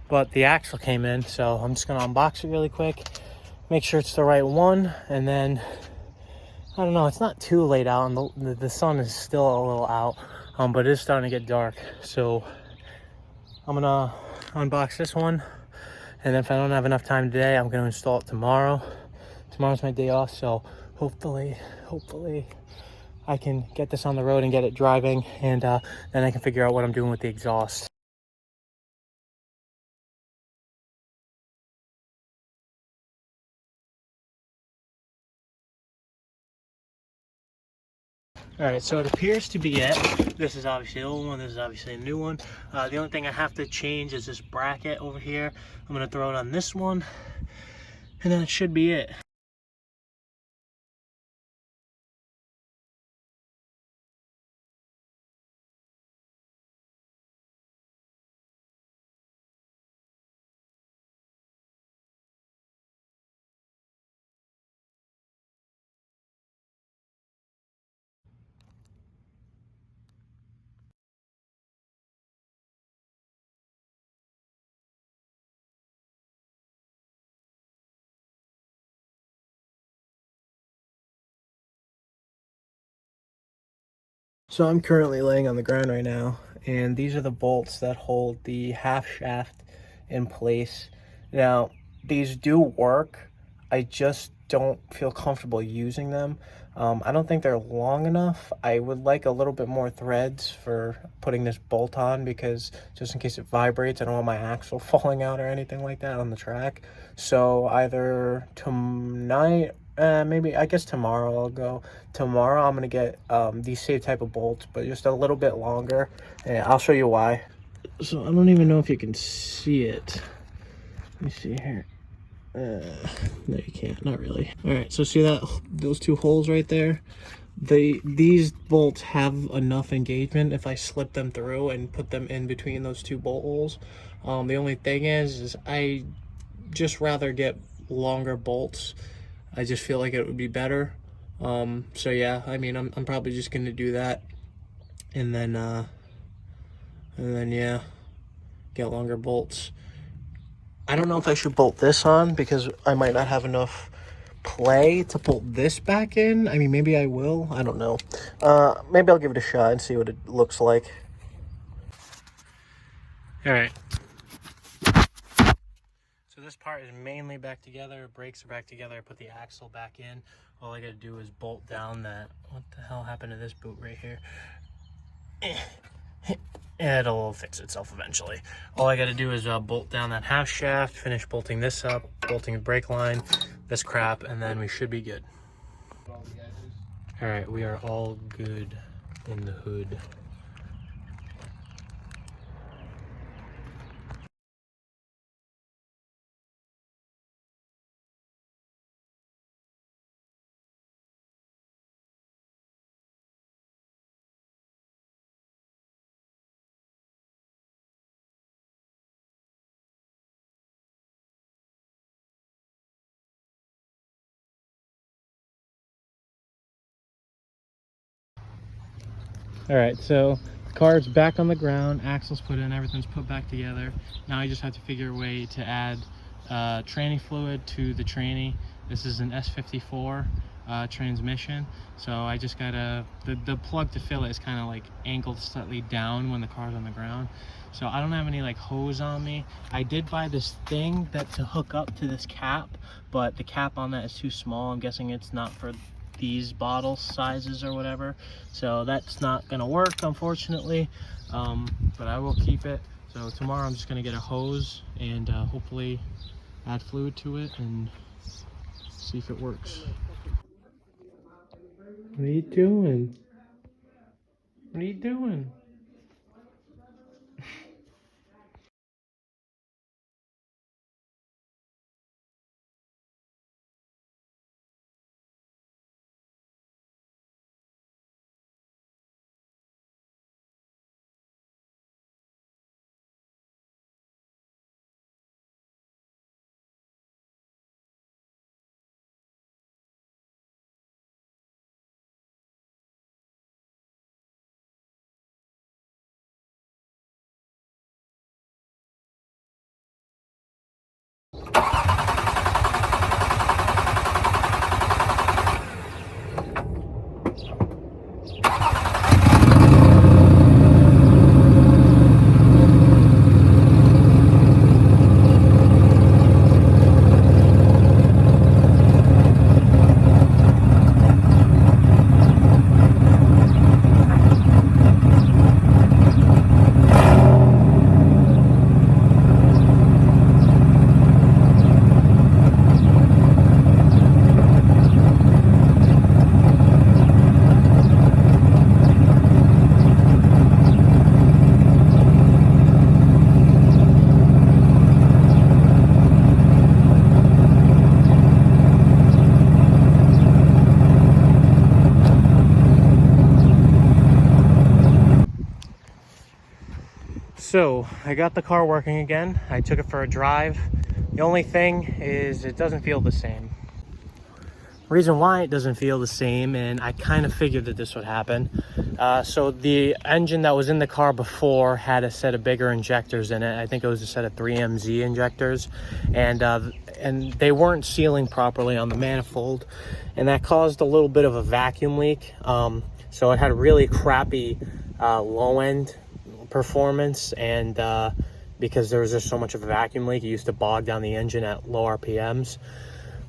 but the axle came in, so I'm just gonna unbox it really quick, make sure it's the right one, and then I don't know, it's not too late out and the sun is still a little out, but it is starting to get dark, so I'm gonna unbox this one, and if I don't have enough time today, I'm gonna install it tomorrow. Tomorrow's my day off, so hopefully I can get this on the road and get it driving, and then I can figure out what I'm doing with the exhaust. All right, so it appears to be it. This is obviously the old one, this is obviously a new one. The only thing I have to change is this bracket over here. I'm gonna throw it on this one, and then it should be it. So I'm currently laying on the ground right now, and these are the bolts that hold the half shaft in place. Now, these do work. I just don't feel comfortable using them. I don't think they're long enough. I would like a little bit more threads for putting this bolt on, because just in case it vibrates, I don't want my axle falling out or anything like that on the track. So either tonight, maybe, I guess tomorrow I'll go. Tomorrow I'm gonna get these same type of bolts, but just a little bit longer, and I'll show you why. So I don't even know if you can see it. Let me see here. No, you can't, not really. All right, so see that, those two holes right there? These bolts have enough engagement if I slip them through and put them in between those two bolt holes. The only thing is I just rather get longer bolts. I just feel like it would be better. So yeah, I mean, I'm probably just gonna do that, and then yeah, get longer bolts. I don't know if I should bolt this on, because I might not have enough play to bolt this back in. I mean, maybe I will, I don't know. Maybe I'll give it a shot and see what it looks like. All right, so this part is mainly back together, brakes are back together, I put the axle back in. All I gotta do is bolt down that, what the hell happened to this boot right here? It'll fix itself eventually. All I gotta do is bolt down that half shaft, finish bolting this up, bolting the brake line, this crap, and then we should be good. All right, we are all good in the hood. All right, so the car's back on the ground, axle's put in, everything's put back together. Now I just have to figure a way to add tranny fluid to the tranny. This is an S54 transmission, so I just gotta, the plug to fill it is kind of like angled slightly down when the car's on the ground. So I don't have any like hose on me. I did buy this thing that to hook up to this cap, but the cap on that is too small. I'm guessing it's not for these bottle sizes or whatever, so that's not gonna work, unfortunately, but I will keep it. So tomorrow I'm just gonna get a hose and hopefully add fluid to it and see if it works. What are you doing? What are you doing? So I got the car working again. I took it for a drive. The only thing is it doesn't feel the same. Reason why it doesn't feel the same, and I kind of figured that this would happen. So the engine that was in the car before had a set of bigger injectors in it. I think it was a set of 3MZ injectors, and they weren't sealing properly on the manifold, and that caused a little bit of a vacuum leak. So it had really crappy low end performance, and because there was just so much of a vacuum leak, it used to bog down the engine at low RPMs.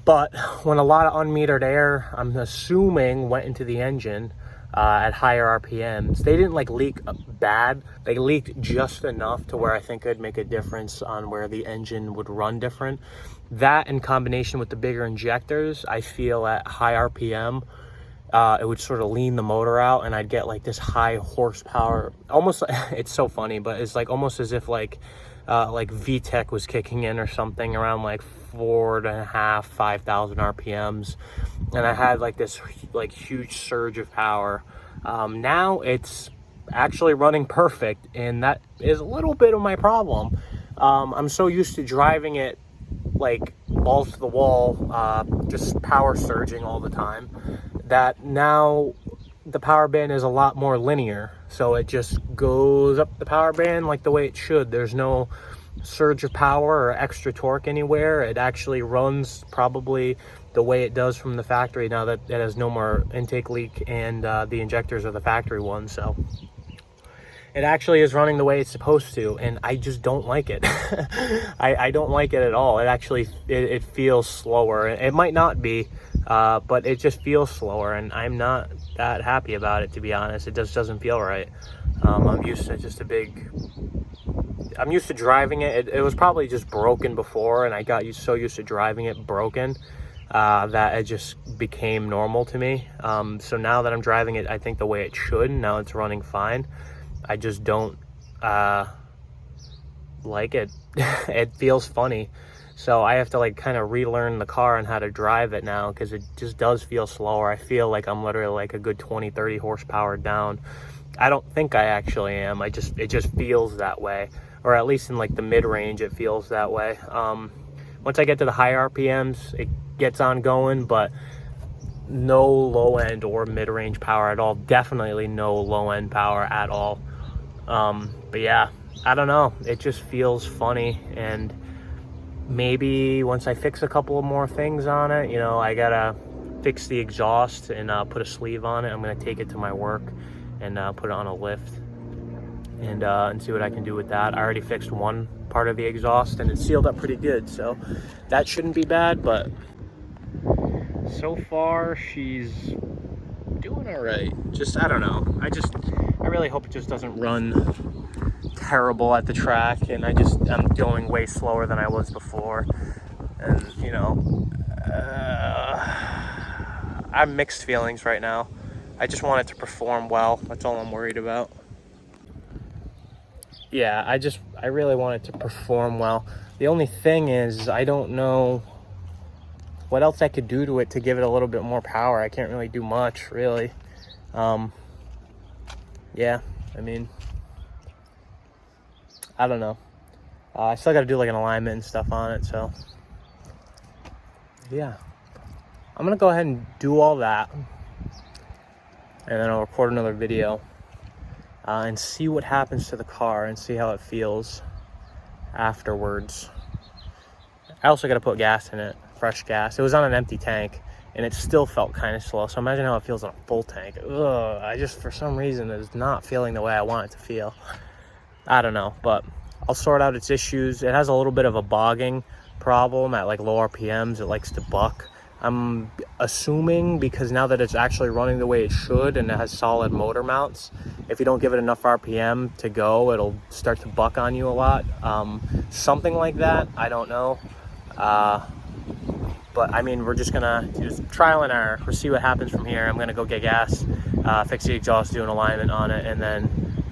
But when a lot of unmetered air, I'm assuming, went into the engine at higher RPMs, they didn't like leak bad. They leaked just enough to where I think it'd make a difference on where the engine would run different. That in combination with the bigger injectors, I feel at high RPM, it would sort of lean the motor out, and I'd get like this high horsepower. Almost, it's so funny, but it's like almost as if like VTEC was kicking in or something around like 4.5, 5,000 RPMs, and I had like this like huge surge of power. Now it's actually running perfect, and that is a little bit of my problem. I'm so used to driving it like balls to the wall, just power surging all the time, that now the power band is a lot more linear. So it just goes up the power band like the way it should. There's no surge of power or extra torque anywhere. It actually runs probably the way it does from the factory now that it has no more intake leak, and the injectors are the factory ones. So it actually is running the way it's supposed to, and I just don't like it. I don't like it at all. It actually, it feels slower. It might not be, but it just feels slower, and I'm not that happy about it, to be honest. It just doesn't feel right. I'm used to driving it. It was probably just broken before, and I got so used to driving it broken that it just became normal to me. So now that I'm driving it, I think the way it should, now it's running fine. I just don't like it. It feels funny. So I have to like kind of relearn the car and how to drive it now, because it just does feel slower. I feel like I'm literally like a good 20, 30 horsepower down. I don't think I actually am. It just feels that way, or at least in like the mid-range it feels that way. Once I get to the high RPMs, it gets on going, but no low end or mid-range power at all. Definitely no low end power at all. But yeah, I don't know. It just feels funny, and maybe once I fix a couple of more things on it, you know, I gotta fix the exhaust and put a sleeve on it. I'm gonna take it to my work and put it on a lift and see what I can do with that. I already fixed one part of the exhaust, and it's sealed up pretty good, so that shouldn't be bad. But so far she's doing all right. Just, I don't know, I really hope it just doesn't run terrible at the track, and I'm going way slower than I was before, and you know, I'm mixed feelings right now. I just want it to perform well. That's all I'm worried about. Yeah, I really want it to perform well. The only thing is, I don't know what else I could do to it to give it a little bit more power. I can't really do much, really. Yeah, I mean, I don't know. I still got to do like an alignment and stuff on it, so yeah. I'm gonna go ahead and do all that, and then I'll record another video and see what happens to the car and see how it feels afterwards. I also got to put gas in it, fresh gas. It was on an empty tank, and it still felt kind of slow. So imagine how it feels on a full tank. Ugh, I just, for some reason, is not feeling the way I want it to feel. I don't know, but I'll sort out its issues. It has a little bit of a bogging problem at like low RPMs. It likes to buck. I'm assuming, because now that it's actually running the way it should and it has solid motor mounts, if you don't give it enough RPM to go, it'll start to buck on you a lot. Something like that, I don't know. But I mean, we're just gonna just trial and error. We'll see what happens from here. I'm gonna go get gas, fix the exhaust, do an alignment on it, and then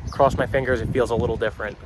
cross my fingers it feels a little different.